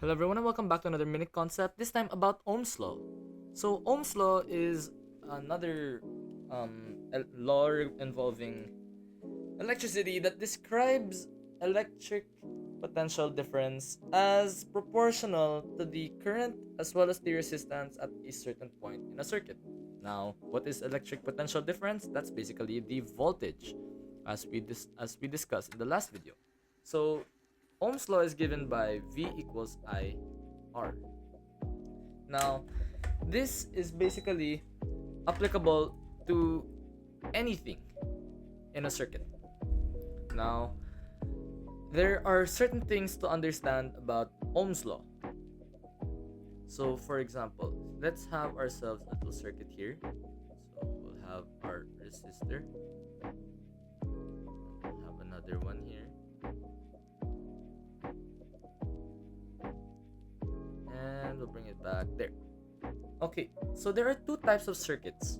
Hello everyone and welcome back to another mini concept, this time about Ohm's law. So Ohm's law is another law involving electricity that describes electric potential difference as proportional to the current as well as the resistance at a certain point in a circuit. Now, what is electric potential difference? That's basically the voltage as we discussed in the last video. So Ohm's law is given by V equals I R. Now, this is basically applicable to anything in a circuit. Now, there are certain things to understand about Ohm's law. So, for example, let's have ourselves a little circuit here. So, we'll have our resistor. We'll have another one here. And we'll bring it back there. Okay, so there are two types of circuits.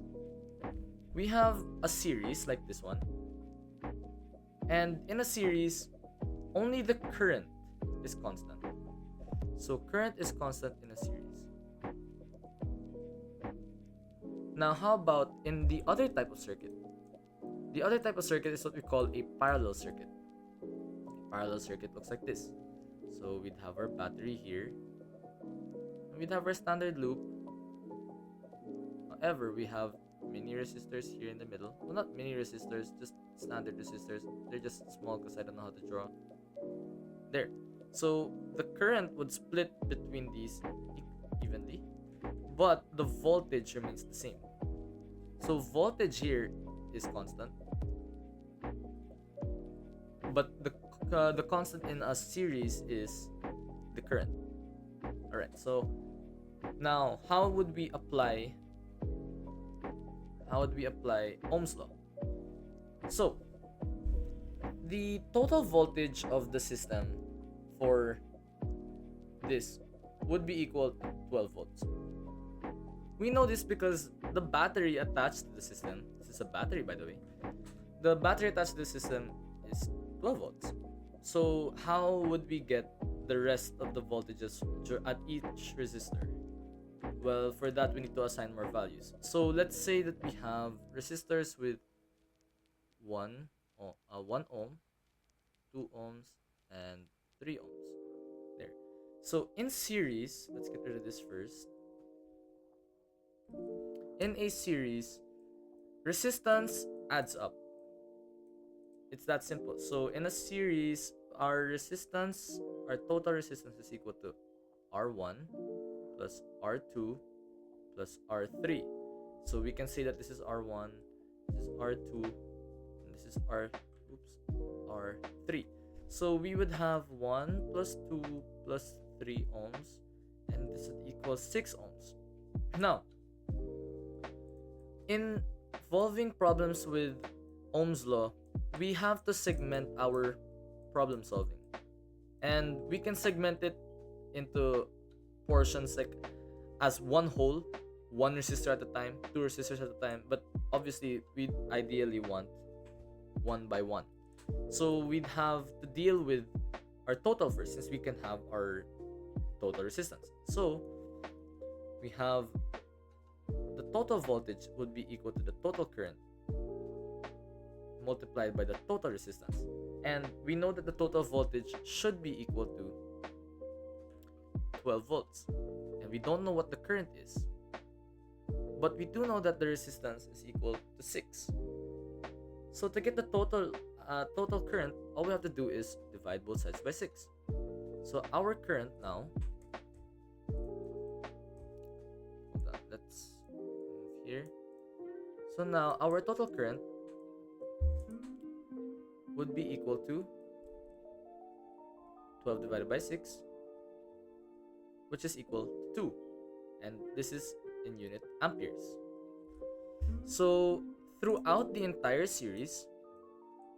We have a series like this one, and in a series, only the current is constant. So current is constant in a series. Now, how about in the other type of circuit? The other type of circuit is what we call a parallel circuit. A parallel circuit looks like this. So we'd have our battery here, and we'd have our standard loop. However, we have mini resistors here in the middle. Well, not mini resistors, just standard resistors. They're just small because I don't know how to draw. There. So the current would split between these evenly, but the voltage remains the same. So voltage here is constant, but the constant in a series is the current. All right. So now, how would we apply Ohm's law? So, the total voltage of the system for this would be equal to 12 volts. We know this because the battery attached to the system, this is a battery by the way, the battery attached to the system is 12 volts. So, how would we get the rest of the voltages at each resistor? Well, for that we need to assign more values. So let's say that we have resistors with 1 ohm, 2 ohms, and 3 ohms. There. So in series, let's get rid of this first. In a series, resistance adds up. It's that simple. So in a series, our total resistance is equal to R1 plus R2 plus R3. So we can say that this is R1, this is R2, and this is R3. So we would have 1 plus 2 plus 3 ohms, and this would equal 6 ohms. Now, in solving problems with Ohm's law, we have to segment our problem solving. And we can segment it into portions like as one whole, one resistor at a time, two resistors at a time, but obviously we ideally want one by one. So we'd have to deal with our total first, since we can have our total resistance. So we have the total voltage would be equal to the total current multiplied by the total resistance, and we know that the total voltage should be equal to 12 volts, and we don't know what the current is, but we do know that the resistance is equal to 6. So to get the total current, all we have to do is divide both sides by 6. So our current now, hold on, let's move here. So now our total current would be equal to 12 divided by 6, which is equal to 2, and this is in unit amperes. So throughout the entire series,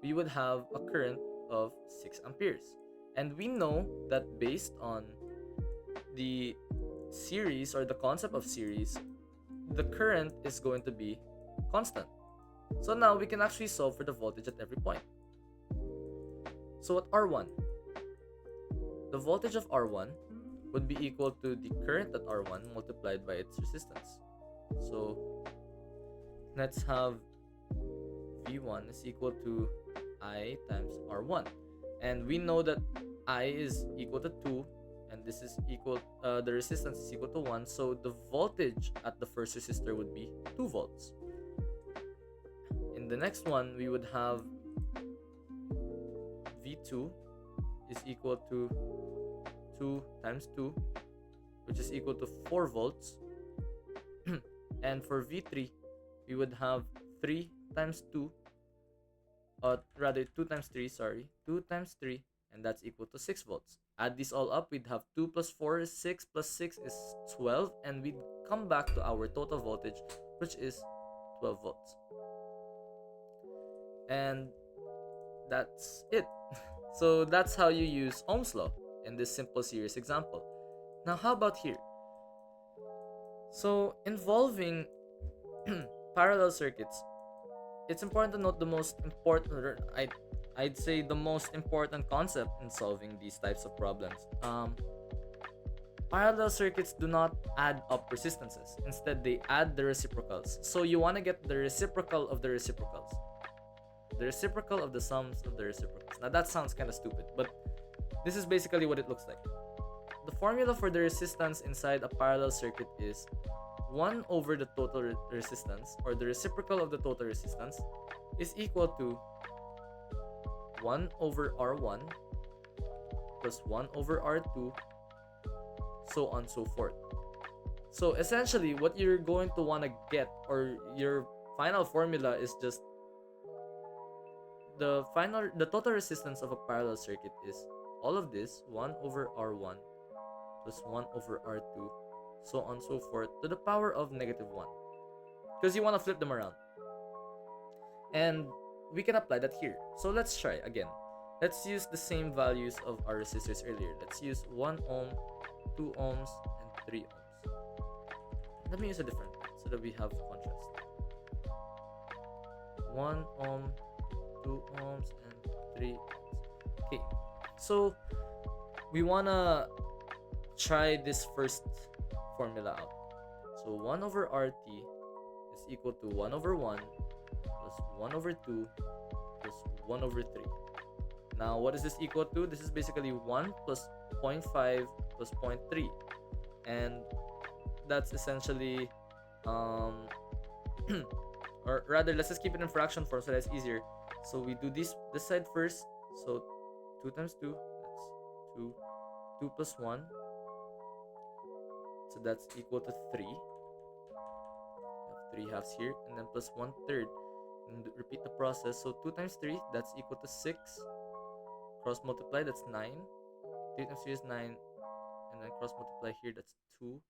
we would have a current of 6 amperes, and we know that based on the series or the concept of series, the current is going to be constant. So now we can actually solve for the voltage at every point. So at R1, the voltage of R1 would be equal to the current at R1 multiplied by its resistance. So let's have V1 is equal to I times R1. And we know that I is equal to 2, and this is equal, the resistance is equal to 1, so the voltage at the first resistor would be 2 volts. In the next one, we would have V2 is equal to 2 times 2, which is equal to 4 volts. And for V3, we would have 3 times 2, rather 2 times 3, sorry, 2 times 3, and that's equal to 6 volts. Add these all up, we'd have 2 plus 4 is 6, plus 6 is 12, and we'd come back to our total voltage, which is 12 volts. And that's it. So that's how you use Ohm's law in this simple series example. Now how about here? So involving parallel circuits, it's important to note the most important, or I'd say the most important concept in solving these types of problems. Parallel circuits do not add up resistances. Instead, they add the reciprocals. So you want to get the reciprocal of the reciprocals. The reciprocal of the sums of the reciprocals. Now that sounds kind of stupid, but this is basically what it looks like. The formula for the resistance inside a parallel circuit is 1 over the total resistance, or the reciprocal of the total resistance, is equal to 1 over R1 plus 1 over R2, so on and so forth. So essentially, what you're going to want to get, or your final formula, is just the total resistance of a parallel circuit is all of this 1 over R1 plus 1 over R2, so on and so forth, to the power of negative 1, because you want to flip them around. And we can apply that here. So let's try again. Let's use the same values of our resistors earlier. Let's use 1 ohm, 2 ohms, and 3 ohms. Let me use a different one so that we have contrast. 1 ohm, 2 ohms, and 3 ohms. Okay, so we wanna try this first formula out. So 1 over RT is equal to 1 over 1 plus 1 over 2 plus 1 over 3. Now what is this equal to? This is basically 1 plus 0.5 plus 0.3, and that's essentially or rather, let's just keep it in fraction form so that's easier. So we do this side first. So 2 times 2, that's 2. 2 plus 1, so that's equal to 3. We have 3 halves here, and then plus 1/3, and repeat the process. So 2 times 3, that's equal to 6. Cross multiply, that's 9. 3 times 3 is 9, and then cross multiply here, that's 2.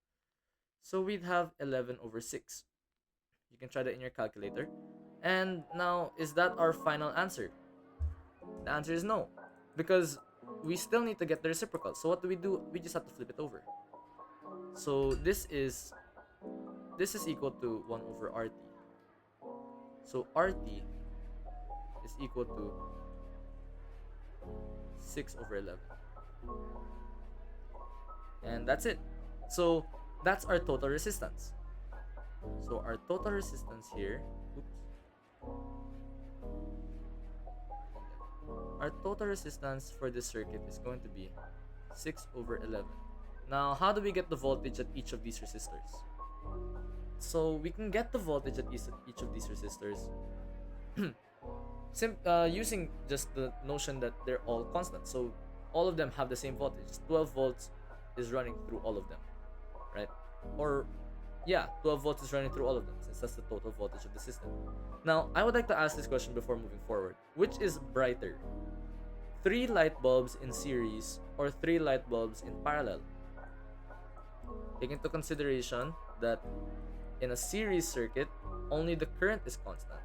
So we'd have 11 over 6. You can try that in your calculator. And now, is that our final answer? The answer is no, because we still need to get the reciprocal. So what do? We just have to flip it over. So this is equal to 1 over RT. So RT is equal to 6 over 11. And that's it. So that's our total resistance. So our total resistance here, our total resistance for this circuit is going to be 6 over 11. Now, how do we get the voltage at each of these resistors? So we can get the voltage at each of these resistors using just the notion that they're all constant. So all of them have the same voltage. 12 volts is running through all of them, right? Or yeah, 12 volts is running through all of them, since that's the total voltage of the system. Now, I would like to ask this question before moving forward. Which is brighter? 3 light bulbs in series or 3 light bulbs in parallel? Take into consideration that in a series circuit, only the current is constant,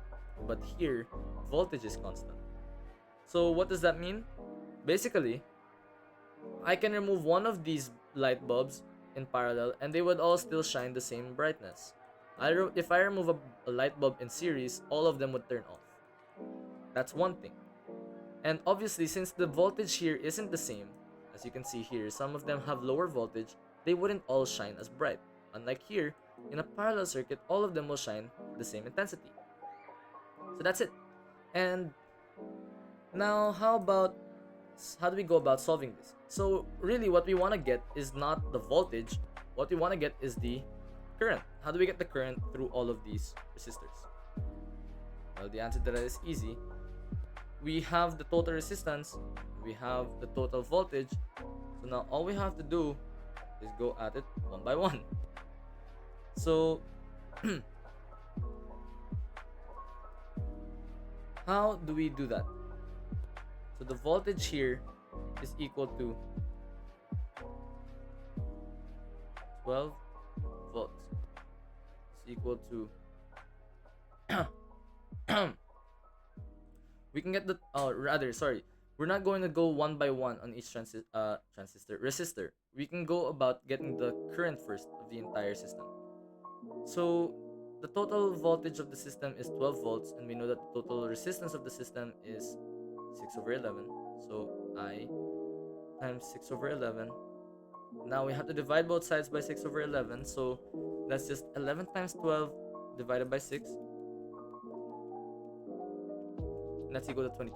but here, voltage is constant. So what does that mean? Basically, I can remove one of these light bulbs in parallel and they would all still shine the same brightness. If I remove a light bulb in series, all of them would turn off. That's one thing. And obviously, since the voltage here isn't the same As you can see here, some of them have lower voltage, they wouldn't all shine as bright. Unlike here, in a parallel circuit, all of them will shine the same intensity. So that's it. And now how do we go about solving this? So really what we want to get is not the voltage, what we want to get is the current. How do we get the current through all of these resistors? Well, the answer to that is easy. We have the total resistance, we have the total voltage, so now all we have to do is go at it one by one. So how do we do that? So the voltage here is equal to 12 volts. It's equal to we can get the we're not going to go one by one on each resistor. We can go about getting the current first of the entire system. So the total voltage of the system is 12 volts, and we know that the total resistance of the system is 6/11. So I times 6/11. Now we have to divide both sides by 6/11. So that's just 11 times 12 divided by 6. And that's equal to 22.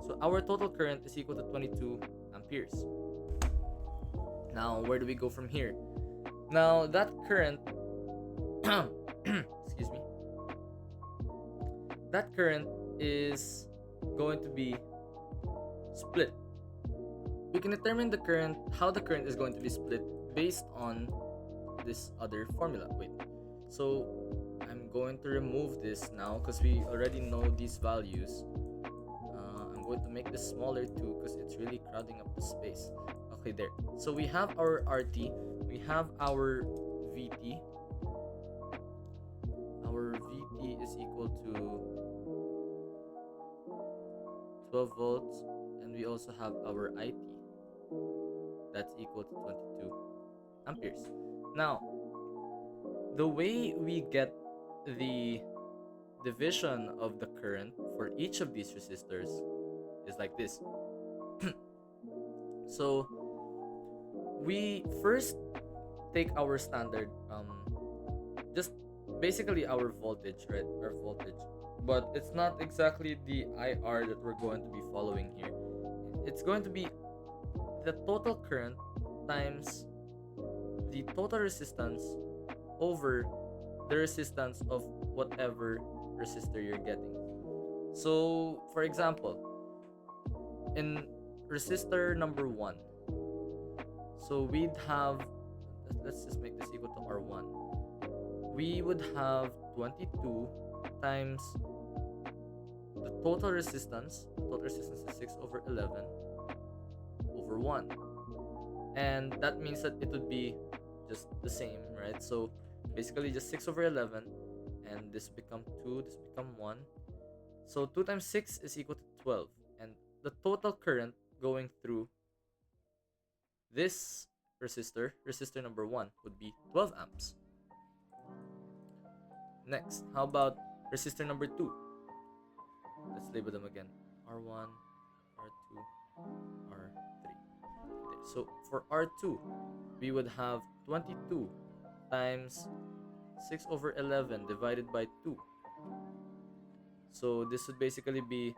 So our total current is equal to 22 amperes. Now where do we go from here? Now that current excuse me, that current is going to be split. We can determine how the current is going to be split based on this other formula. Wait, so I'm going to remove this now because we already know these values. I'm going to make this smaller too because it's really crowding up the space. Okay, there. So we have our RT, we have our VT. Our VT is equal to 12 volts, and we also have our IT. That's equal to 22 amperes. Now, the way we get the division of the current for each of these resistors is like this. So we first take our standard just basically our voltage, right? Our voltage, but it's not exactly the IR that we're going to be following here. It's going to be the total current times the total resistance over the resistance of whatever resistor you're getting. So for example, in resistor number 1, so we'd have, let's just make this equal to R1. We would have 22 times the total resistance. The total resistance is 6/11 over 1. And that means that it would be just the same, right? So basically just 6/11, and this become 2, this become 1. So 2 times 6 is equal to 12. And the total current going through this resistor number 1, would be 12 amps. Next, how about resistor number 2? Let's label them again. R1, R2, R3. So for R2, we would have 22 times 6/11 divided by 2. So this would basically be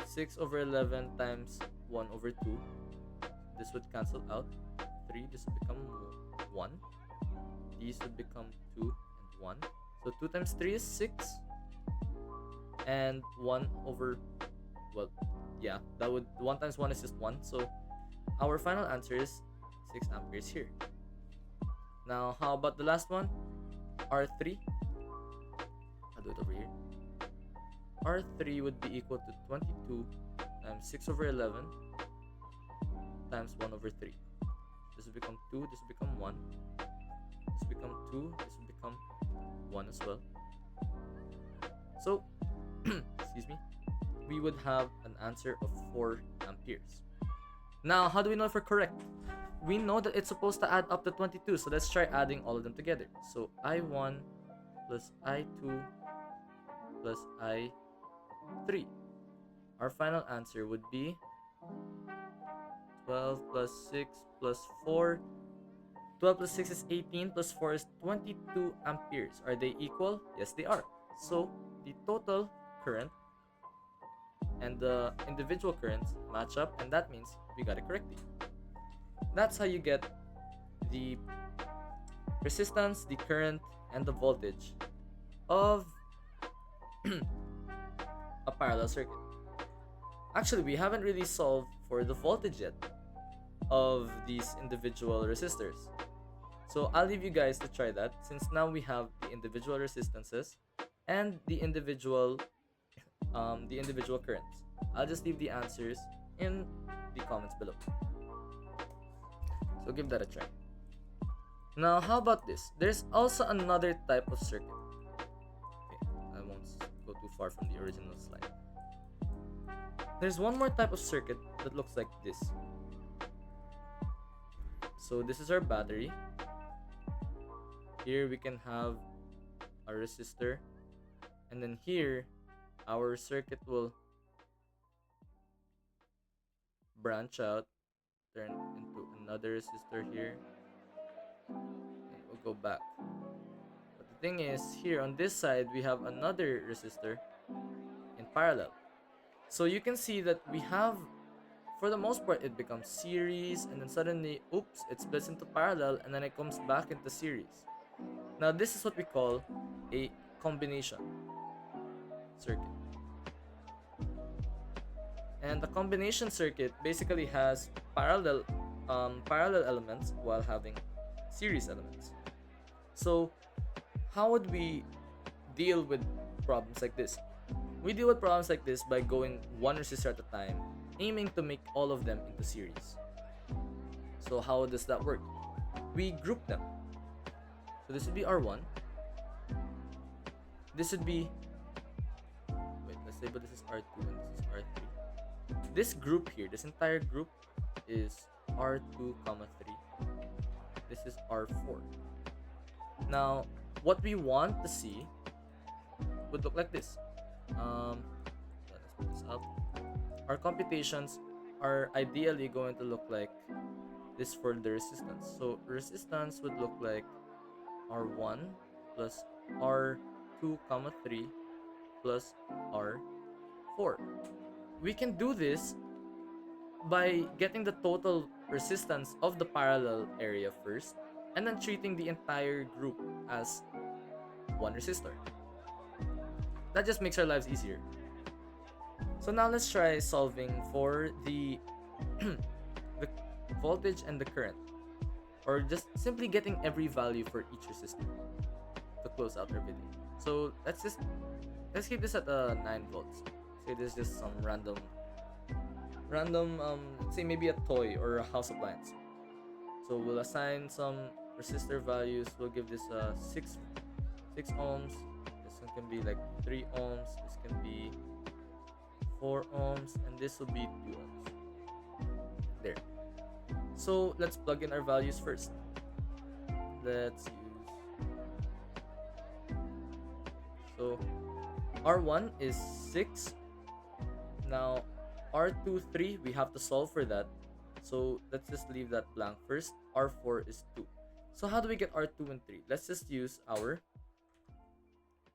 6/11 times 1/2. This would cancel out. 3, this would become 1. These would become 2 and 1. So 2 times 3 is 6. And 1 over, well, yeah, that would, 1 times 1 is just 1. So our final answer is 6 amperes here. Now, how about the last one? R3. I'll do it over here. R3 would be equal to 22 times 6/11 times 1/3. This will become 2, this will become 1. This will become 2, this will become 1 as well. So, excuse me, we would have an answer of 4 amperes. Now, how do we know if we're correct? We know that it's supposed to add up to 22, so let's try adding all of them together. So I1 plus I2 plus I3. our final answer would be 12 plus 6 plus 4. 12 plus 6 is 18 plus 4 is 22 amperes. Are they equal? Yes, they are. So the total current and the individual currents match up, and that means we got it correctly. That's how you get the resistance, the current, and the voltage of a parallel circuit. Actually, we haven't really solved for the voltage yet of these individual resistors. So I'll leave you guys to try that, since now we have the individual resistances and the individual currents. I'll just leave the answers in the comments below. So give that a try. Now, how about this? There's also another type of circuit. Okay, I won't go too far from the original slide. There's one more type of circuit that looks like this. So this is our battery. Here we can have a resistor, and then here our circuit will branch out, turn into another resistor here, and we'll go back. But the thing is, here on this side we have another resistor in parallel. So you can see that we have, for the most part, it becomes series, and then suddenly, oops, it splits into parallel, and then it comes back into series. Now this is what we call a combination circuit. And the combination circuit basically has parallel elements while having series elements. So how would we deal with problems like this? We deal with problems like this by going one resistor at a time, aiming to make all of them into series. So how does that work? We group them. So this would be R1. This would be, let's say, but this is R2 and this is R3. This group here, this entire group is R2, 3. This is R4. Now, what we want to see would look like this. Let's put this up. Our computations are ideally going to look like this for the resistance. So resistance would look like R1 plus R2, 3 plus R4. We can do this by getting the total resistance of the parallel area first, and then treating the entire group as one resistor. That just makes our lives easier. So now let's try solving for the the voltage and the current, or just simply getting every value for each resistor to close out our video. So let's keep this at 9 volts. Say this is just some random say maybe a toy or a house appliance. So we'll assign some resistor values. We'll give this 6 ohms. This one can be like 3 ohms. This can be 4 ohms, and this will be 2 ohms. There. So let's plug in our values first. Let's use, so R1 is 6. Now R2, 3, we have to solve for that. So let's just leave that blank first. R4 is 2. So how do we get R2 and 3? Let's just use our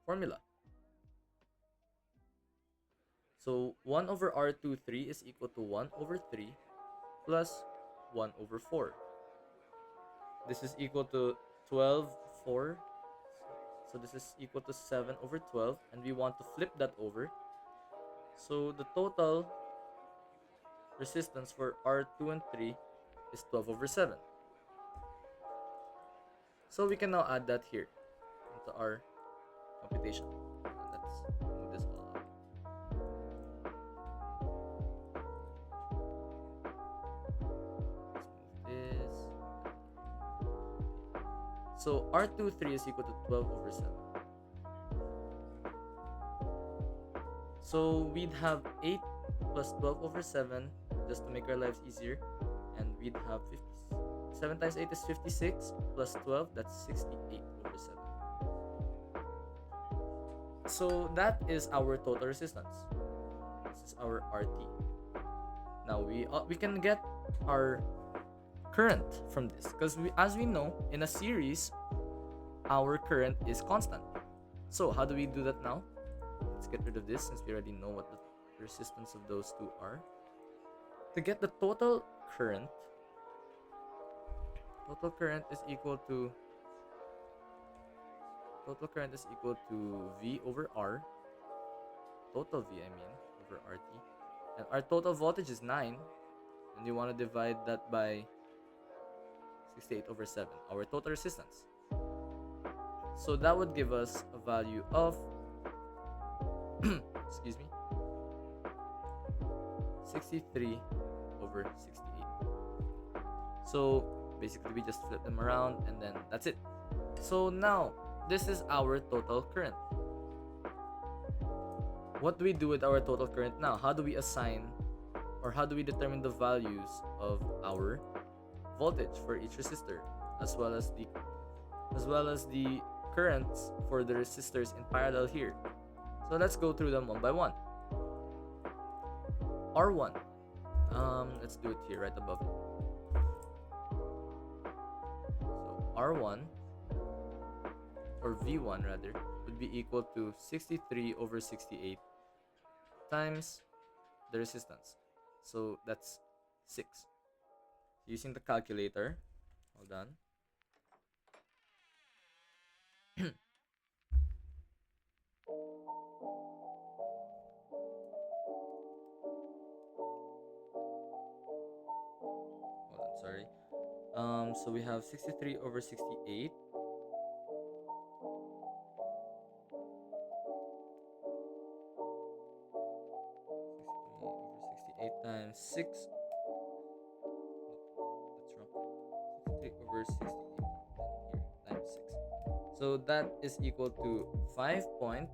formula. So 1 over R2, 3 is equal to 1 over 3 plus 1 over 4. This is equal to 12, 4. So this is equal to 7 over 12. And we want to flip that over. So the total resistance for R2 and 3 is 12 over 7. So we can now add that here into our computation. Let's move this all up. Let's move this. So R2, 3 is equal to 12 over 7. So we'd have 8 plus 12 over 7, just to make our lives easier, and we'd have 7 times 8 is 56 plus 12, that's 68 over 7. So that is our total resistance. This is our RT. Now we can get our current from this, because as we know, in a series our current is constant. So how do we do that now? Let's get rid of this, since we already know what the resistance of those two are. To get the total current is equal to V over R, total V I mean, over RT, and our total voltage is 9, and you want to divide that by 68 over 7, our total resistance. So that would give us a value of excuse me, 63 over 68. So basically we just flip them around and then that's it. So now this is our total current. What do we do with our total current now? How do we assign, or how do we determine the values of our voltage for each resistor, as well as the currents for the resistors in parallel here? So let's go through them one by one. R1, let's do it here right above it. So R1, or V1 rather, would be equal to 63 over 68 times the resistance. So that's 6. Using the calculator, hold on. Hold on, sorry. So we have 63 over 68. 68 times 6. That's wrong. 63 over 68 here times 6. So that is equal to 5.56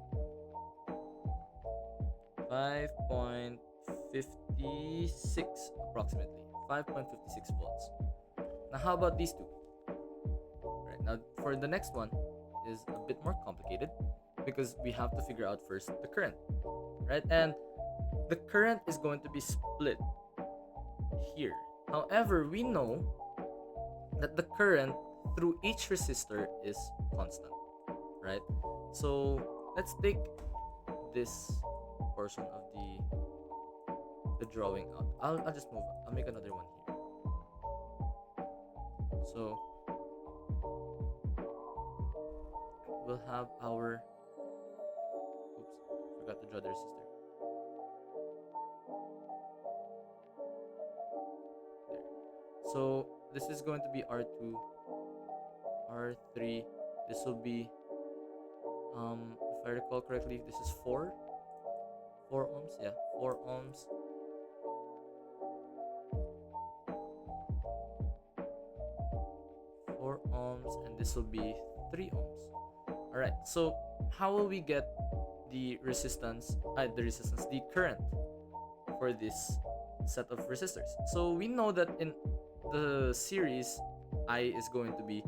approximately. 5.56 volts. Now how about these two? Right, now for the next one is a bit more complicated, because we have to figure out first the current, right? And the current is going to be split here. However, we know that the current through each resistor is constant, right? So let's take this portion of the drawing out. I'll just move. I'll make another one here. So we'll have our, oops, forgot to draw the resistor. There. So this is going to be R2, R3. This will be, if I recall correctly, this is 4 ohms. Yeah, 4 ohms. 4 ohms, and this will be 3 ohms. All right. So how will we get the the current for this set of resistors? So we know that in the series, I is going to be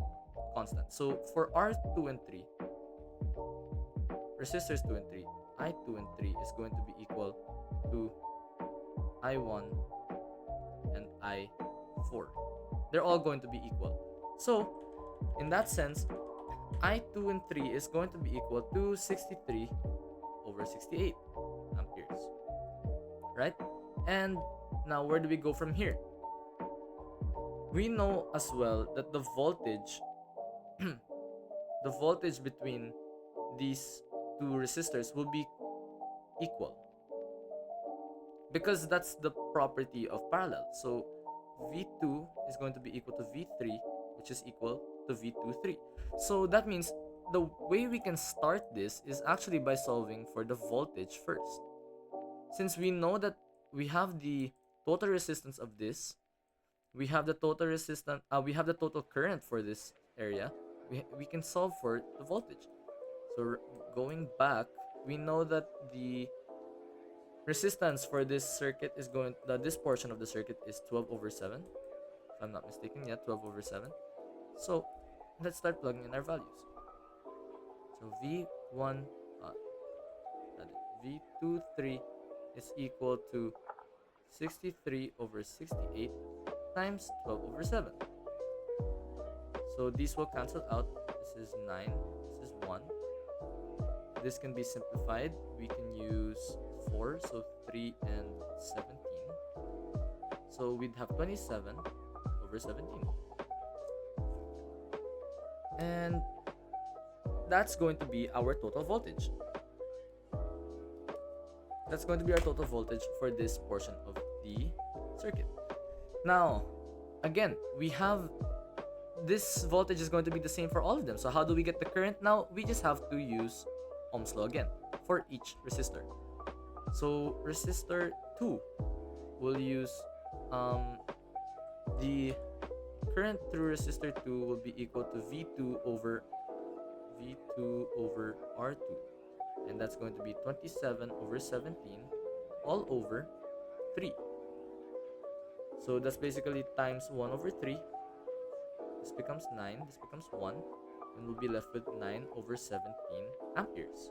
constant. So for R2 and 3, resistors 2 and 3, I2 and 3 is going to be equal to I1 and I4. They're all going to be equal. So in that sense, I2 and 3 is going to be equal to 63 over 68 amperes, right? And now where do we go from here? We know as well that the voltage the voltage between these two resistors will be equal, because that's the property of parallel. So V2 is going to be equal to V3, which is equal to V23. So that means the way we can start this is actually by solving for the voltage first. Since we know that we have the total resistance of this, we have the total resistance, we have the total current for this area, we can solve for the voltage. So going back, we know that the resistance for this circuit is this portion of the circuit is 12 over 7. If I'm not mistaken, yeah, 12 over 7. So let's start plugging in our values. So V1, V23 is equal to 63 over 68 times 12 over 7. So these will cancel out. This is 9, this is 1. This can be simplified. We can use 4, so 3 and 17. So we'd have 27 over 17. And that's going to be our total voltage. That's going to be our total voltage for this portion of the circuit. Now, again, we have this voltage is going to be the same for all of them. So how do we get the current? Now, we just have to use Ohm's law again for each resistor. So resistor 2 will use the current through resistor 2 will be equal to V2 over R2, and that's going to be 27 over 17 all over 3. So that's basically times 1 over 3. This becomes 9, this becomes 1, and we'll be left with 9 over 17 amperes.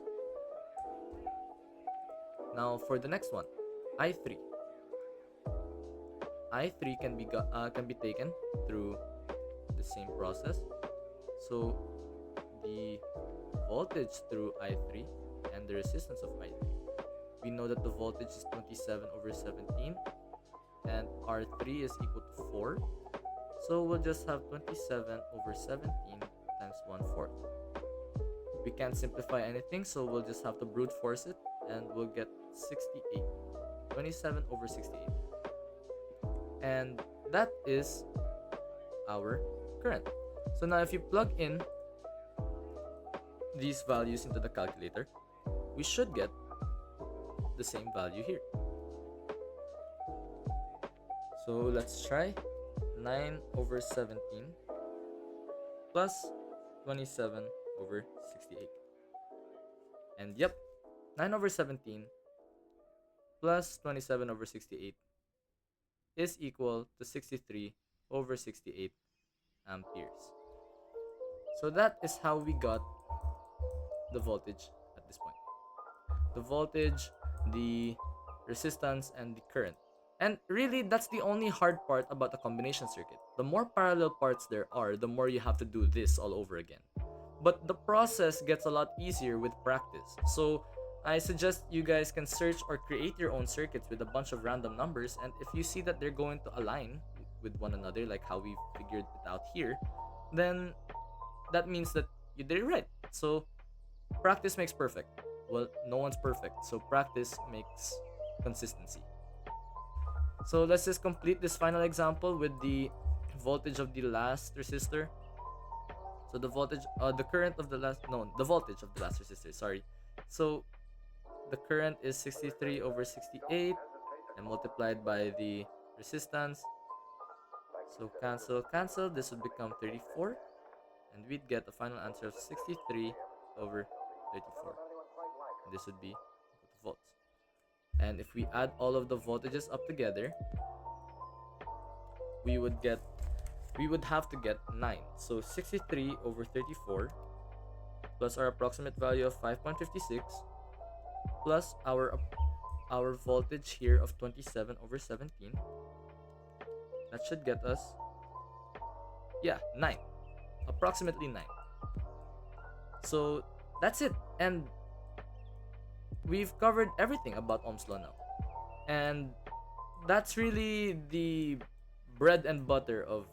Now for the next one, I3. I3 can be taken through the same process. So the voltage through I3 and the resistance of I3. We know that the voltage is 27 over 17 and R3 is equal to 4. So we'll just have 27 over 17 times 1/4. We can't simplify anything, so we'll just have to brute force it and we'll get 68. 27 over 68. And that is our current. So now if you plug in these values into the calculator, we should get the same value here. So let's try 9 over 17 plus 27 over 68. And yep, 9 over 17 plus 27 over 68 is equal to 63 over 68 amperes. So that is how we got the voltage at this point. The voltage, the resistance, and the current. And really, that's the only hard part about a combination circuit. The more parallel parts there are, the more you have to do this all over again. But the process gets a lot easier with practice. So I suggest you guys can search or create your own circuits with a bunch of random numbers, and if you see that they're going to align with one another, like how we figured it out here, then that means that you did it right. So practice makes perfect. Well, no one's perfect, so practice makes consistency. So let's just complete this final example with the voltage of the last resistor. So the voltage, the voltage of the last resistor, sorry. So the current is 63 over 68 and multiplied by the resistance. So cancel, this would become 34. And we'd get a final answer of 63 over 34. And this would be equal to volts. And if we add all of the voltages up together, we would have to get 9. So 63 over 34 plus our approximate value of 5.56 plus our voltage here of 27 over 17. That should get us, 9. Approximately 9. So that's it. And we've covered everything about Ohm's law now. And that's really the bread and butter of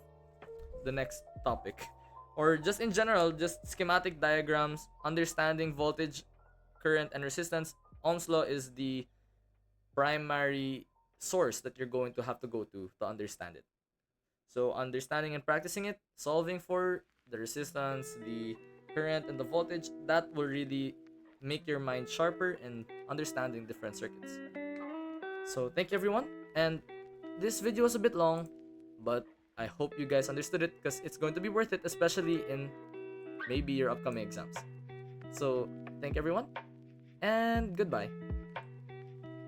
the next topic. Or just in general, just schematic diagrams, understanding voltage, current, and resistance. Ohm's law is the primary source that you're going to have to go to understand it. So understanding and practicing it, solving for the resistance, the current, and the voltage, that will really make your mind sharper in understanding different circuits. So thank you everyone, and this video was a bit long, but I hope you guys understood it because it's going to be worth it, especially in maybe your upcoming exams. So thank you everyone, and goodbye.